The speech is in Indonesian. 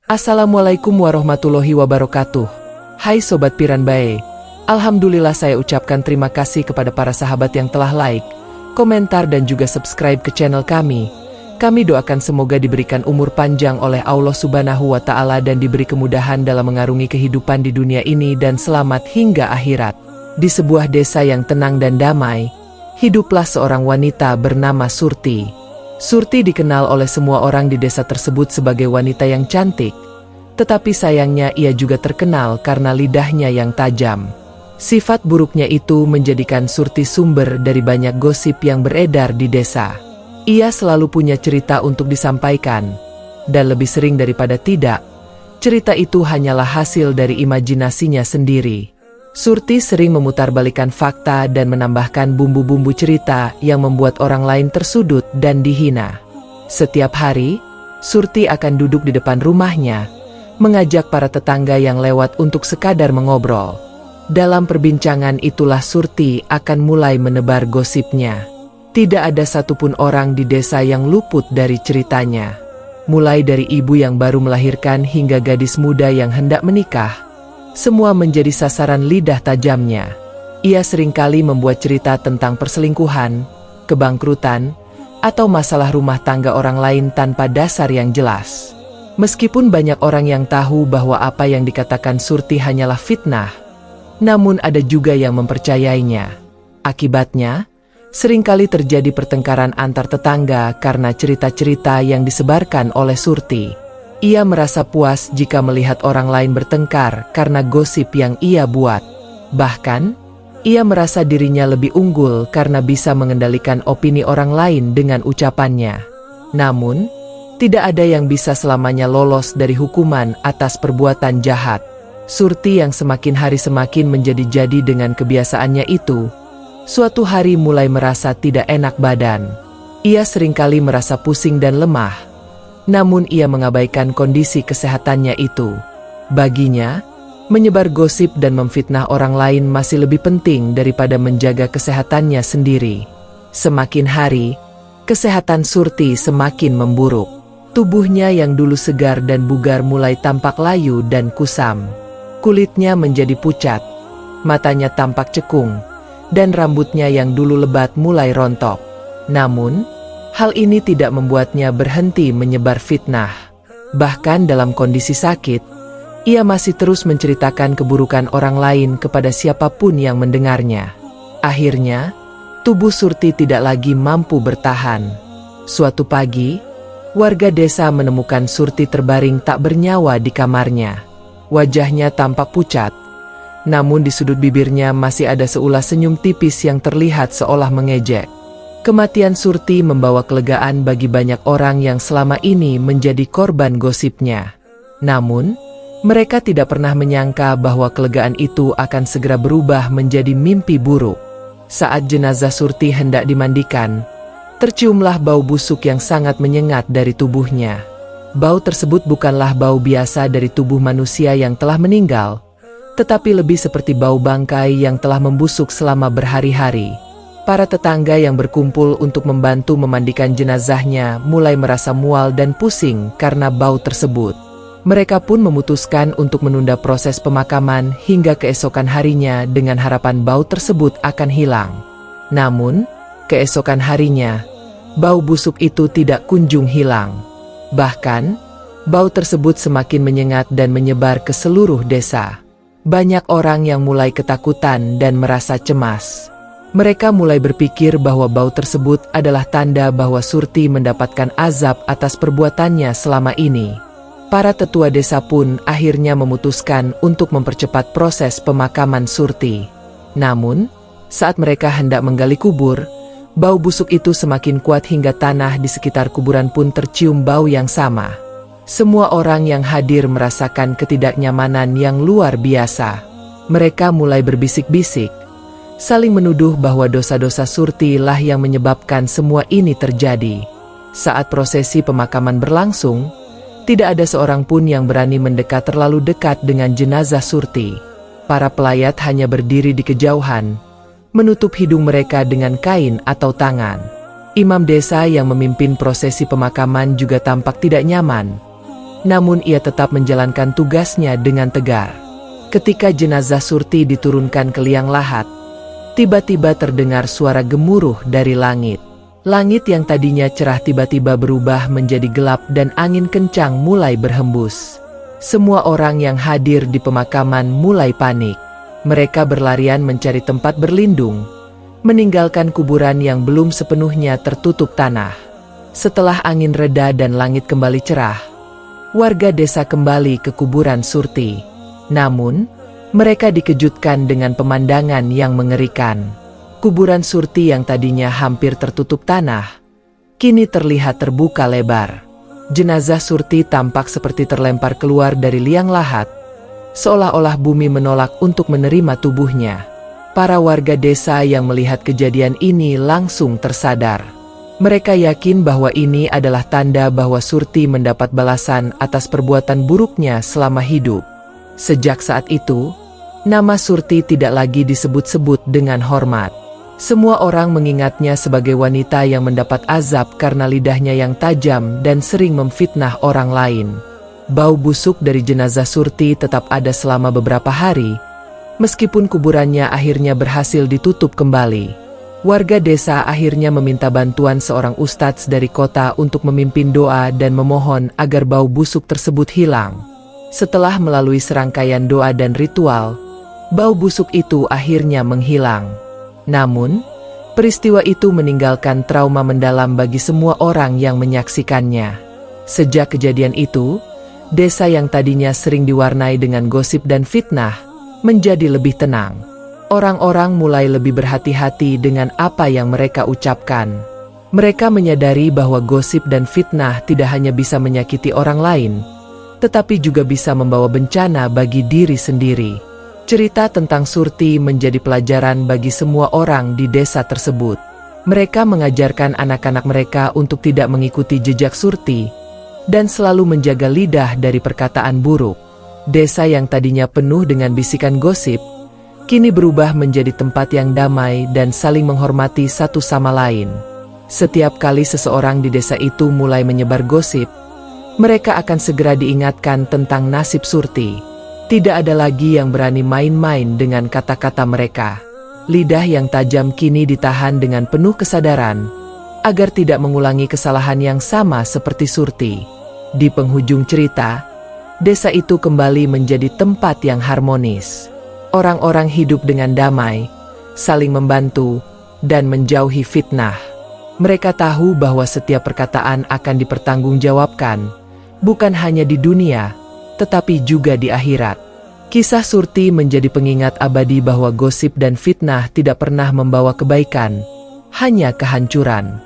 Assalamualaikum warahmatullahi wabarakatuh. Hai Sobat Piranbae, Alhamdulillah saya ucapkan terima kasih kepada para sahabat yang telah like, komentar dan juga subscribe ke channel kami. Kami doakan semoga diberikan umur panjang oleh Allah Subhanahu wa Ta'ala dan diberi kemudahan dalam mengarungi kehidupan di dunia ini dan selamat hingga akhirat. Di sebuah desa yang tenang dan damai, hiduplah seorang wanita bernama Surti. Surti dikenal oleh semua orang di desa tersebut sebagai wanita yang cantik, tetapi sayangnya ia juga terkenal karena lidahnya yang tajam. Sifat buruknya itu menjadikan Surti sumber dari banyak gosip yang beredar di desa. Ia selalu punya cerita untuk disampaikan, dan lebih sering daripada tidak, cerita itu hanyalah hasil dari imajinasinya sendiri. Surti sering memutarbalikkan fakta dan menambahkan bumbu-bumbu cerita yang membuat orang lain tersudut dan dihina. Setiap hari, Surti akan duduk di depan rumahnya, mengajak para tetangga yang lewat untuk sekadar mengobrol. Dalam perbincangan itulah Surti akan mulai menebar gosipnya. Tidak ada satupun orang di desa yang luput dari ceritanya. Mulai dari ibu yang baru melahirkan hingga gadis muda yang hendak menikah, semua menjadi sasaran lidah tajamnya. Ia seringkali membuat cerita tentang perselingkuhan, kebangkrutan, atau masalah rumah tangga orang lain tanpa dasar yang jelas. Meskipun banyak orang yang tahu bahwa apa yang dikatakan Surti hanyalah fitnah, namun ada juga yang mempercayainya. Akibatnya, seringkali terjadi pertengkaran antar tetangga karena cerita-cerita yang disebarkan oleh Surti. Ia merasa puas jika melihat orang lain bertengkar karena gosip yang ia buat. Bahkan, ia merasa dirinya lebih unggul karena bisa mengendalikan opini orang lain dengan ucapannya. Namun, tidak ada yang bisa selamanya lolos dari hukuman atas perbuatan jahat. Surti yang semakin hari semakin menjadi-jadi dengan kebiasaannya itu, suatu hari mulai merasa tidak enak badan. Ia seringkali merasa pusing dan lemah, namun ia mengabaikan kondisi kesehatannya itu. Baginya, menyebar gosip dan memfitnah orang lain masih lebih penting daripada menjaga kesehatannya sendiri. Semakin hari, kesehatan Surti semakin memburuk. Tubuhnya yang dulu segar dan bugar mulai tampak layu dan kusam. Kulitnya menjadi pucat, matanya tampak cekung, dan rambutnya yang dulu lebat mulai rontok. Namun, hal ini tidak membuatnya berhenti menyebar fitnah. Bahkan dalam kondisi sakit, ia masih terus menceritakan keburukan orang lain kepada siapapun yang mendengarnya. Akhirnya, tubuh Surti tidak lagi mampu bertahan. Suatu pagi, warga desa menemukan Surti terbaring tak bernyawa di kamarnya. Wajahnya tampak pucat, namun di sudut bibirnya masih ada seulas senyum tipis yang terlihat seolah mengejek. Kematian Surti membawa kelegaan bagi banyak orang yang selama ini menjadi korban gosipnya. Namun, mereka tidak pernah menyangka bahwa kelegaan itu akan segera berubah menjadi mimpi buruk. Saat jenazah Surti hendak dimandikan, terciumlah bau busuk yang sangat menyengat dari tubuhnya. Bau tersebut bukanlah bau biasa dari tubuh manusia yang telah meninggal, tetapi lebih seperti bau bangkai yang telah membusuk selama berhari-hari. Para tetangga yang berkumpul untuk membantu memandikan jenazahnya mulai merasa mual dan pusing karena bau tersebut. Mereka pun memutuskan untuk menunda proses pemakaman hingga keesokan harinya dengan harapan bau tersebut akan hilang. Namun, keesokan harinya, bau busuk itu tidak kunjung hilang. Bahkan, bau tersebut semakin menyengat dan menyebar ke seluruh desa. Banyak orang yang mulai ketakutan dan merasa cemas. Mereka mulai berpikir bahwa bau tersebut adalah tanda bahwa Surti mendapatkan azab atas perbuatannya selama ini. Para tetua desa pun akhirnya memutuskan untuk mempercepat proses pemakaman Surti. Namun, saat mereka hendak menggali kubur, bau busuk itu semakin kuat hingga tanah di sekitar kuburan pun tercium bau yang sama. Semua orang yang hadir merasakan ketidaknyamanan yang luar biasa. Mereka mulai berbisik-bisik, saling menuduh bahwa dosa-dosa Surti lah yang menyebabkan semua ini terjadi. Saat prosesi pemakaman berlangsung, tidak ada seorang pun yang berani mendekat terlalu dekat dengan jenazah Surti. Para pelayat hanya berdiri di kejauhan, menutup hidung mereka dengan kain atau tangan. Imam desa yang memimpin prosesi pemakaman juga tampak tidak nyaman. namun ia tetap menjalankan tugasnya dengan tegar. Ketika jenazah Surti diturunkan ke liang lahat, tiba-tiba terdengar suara gemuruh dari langit. Langit yang tadinya cerah tiba-tiba berubah menjadi gelap dan angin kencang mulai berhembus. Semua orang yang hadir di pemakaman mulai panik. Mereka berlarian mencari tempat berlindung, meninggalkan kuburan yang belum sepenuhnya tertutup tanah. Setelah angin reda dan langit kembali cerah, warga desa kembali ke kuburan Surti. Namun, mereka dikejutkan dengan pemandangan yang mengerikan. Kuburan Surti yang tadinya hampir tertutup tanah, kini terlihat terbuka lebar. Jenazah Surti tampak seperti terlempar keluar dari liang lahat, seolah-olah bumi menolak untuk menerima tubuhnya. Para warga desa yang melihat kejadian ini langsung tersadar. Mereka yakin bahwa ini adalah tanda bahwa Surti mendapat balasan atas perbuatan buruknya selama hidup. Sejak saat itu, nama Surti tidak lagi disebut-sebut dengan hormat. Semua orang mengingatnya sebagai wanita yang mendapat azab karena lidahnya yang tajam dan sering memfitnah orang lain. Bau busuk dari jenazah Surti tetap ada selama beberapa hari, meskipun kuburannya akhirnya berhasil ditutup kembali. Warga desa akhirnya meminta bantuan seorang ustadz dari kota untuk memimpin doa dan memohon agar bau busuk tersebut hilang. Setelah melalui serangkaian doa dan ritual, bau busuk itu akhirnya menghilang. Namun, peristiwa itu meninggalkan trauma mendalam bagi semua orang yang menyaksikannya. Sejak kejadian itu, desa yang tadinya sering diwarnai dengan gosip dan fitnah, menjadi lebih tenang. Orang-orang mulai lebih berhati-hati dengan apa yang mereka ucapkan. Mereka menyadari bahwa gosip dan fitnah tidak hanya bisa menyakiti orang lain, tetapi juga bisa membawa bencana bagi diri sendiri. Cerita tentang Surti menjadi pelajaran bagi semua orang di desa tersebut. Mereka mengajarkan anak-anak mereka untuk tidak mengikuti jejak Surti dan selalu menjaga lidah dari perkataan buruk. Desa yang tadinya penuh dengan bisikan gosip, kini berubah menjadi tempat yang damai dan saling menghormati satu sama lain. Setiap kali seseorang di desa itu mulai menyebar gosip, mereka akan segera diingatkan tentang nasib Surti. Tidak ada lagi yang berani main-main dengan kata-kata mereka. Lidah yang tajam kini ditahan dengan penuh kesadaran, agar tidak mengulangi kesalahan yang sama seperti Surti. Di penghujung cerita, desa itu kembali menjadi tempat yang harmonis. Orang-orang hidup dengan damai, saling membantu, dan menjauhi fitnah. Mereka tahu bahwa setiap perkataan akan dipertanggungjawabkan, bukan hanya di dunia, tetapi juga di akhirat. Kisah Surti menjadi pengingat abadi bahwa gosip dan fitnah tidak pernah membawa kebaikan, hanya kehancuran.